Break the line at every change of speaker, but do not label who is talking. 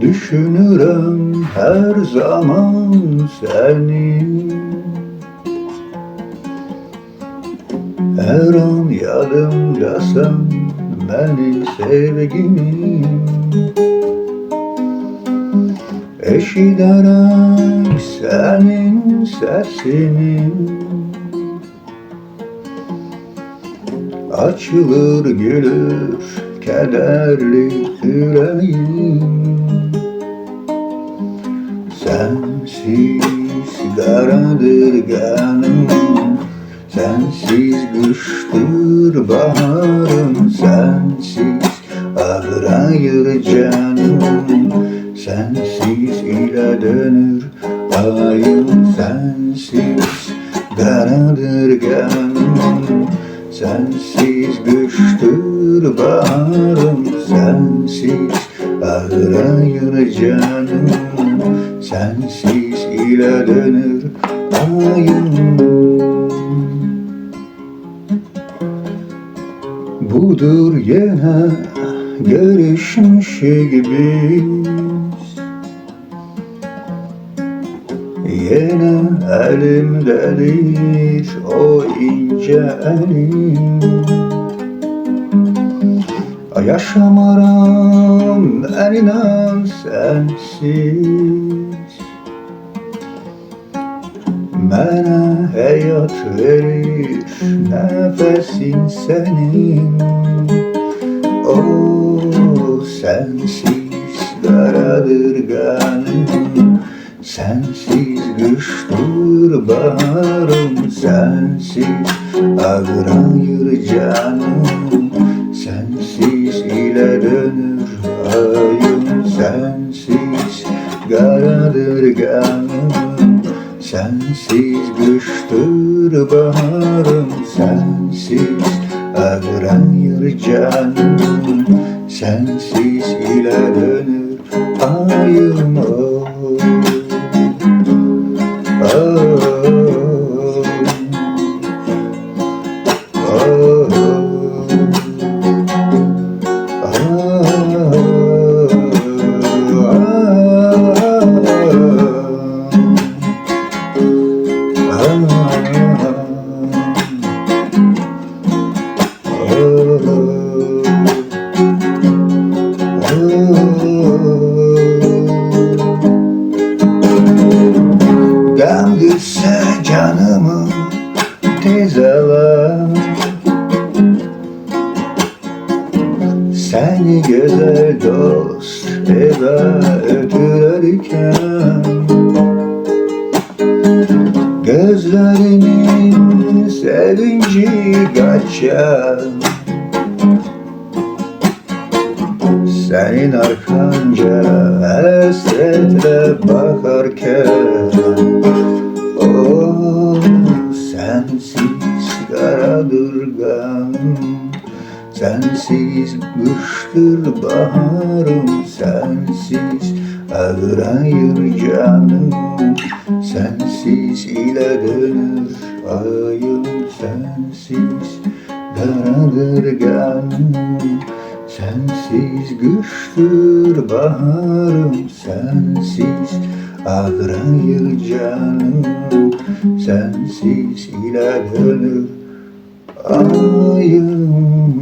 Düşünürüm her zaman seni. Her an yanımdasan benim sevgilim. Eşiderek senin sesini, açılır gülür kederli yüreğim. Sensiz karadırganım, sensiz kıştır baharım, sensiz ağrayır canım, sensiz ile dönür ayım. Sensiz karadırganım, sensiz kıştır baharım, sensiz ağrayır canım, sensiz ile dönür ayım. Budur yine görüşmüşük biz, yine elimdedir o ince elim. Yaşamaram ben inan sensiz, bana hayat verir nefesin senin. Oh sensiz karadırganım, sensiz kıştır baharım, sensiz ağrayır canım, sensiz ile dönür ayım. Sensiz karadırganım, sensiz kıştır baharım, sensiz ağrayır canım, sensiz ile dönür ayım. Oh, oh, oh, gam düşse canımı tez alar, seni güzel dost eve öpürken, gözlerinin sevinci kaçar, senin arkanca hasretle bakarken. Oh sensiz karadırganım, sensiz kıştır baharım, sensiz ağrayır canım, sensiz ile dönür ayım. Sensiz karadırganım, sensiz kıştır baharım, sensiz ağrayır canım, sensiz ile dönür ayım.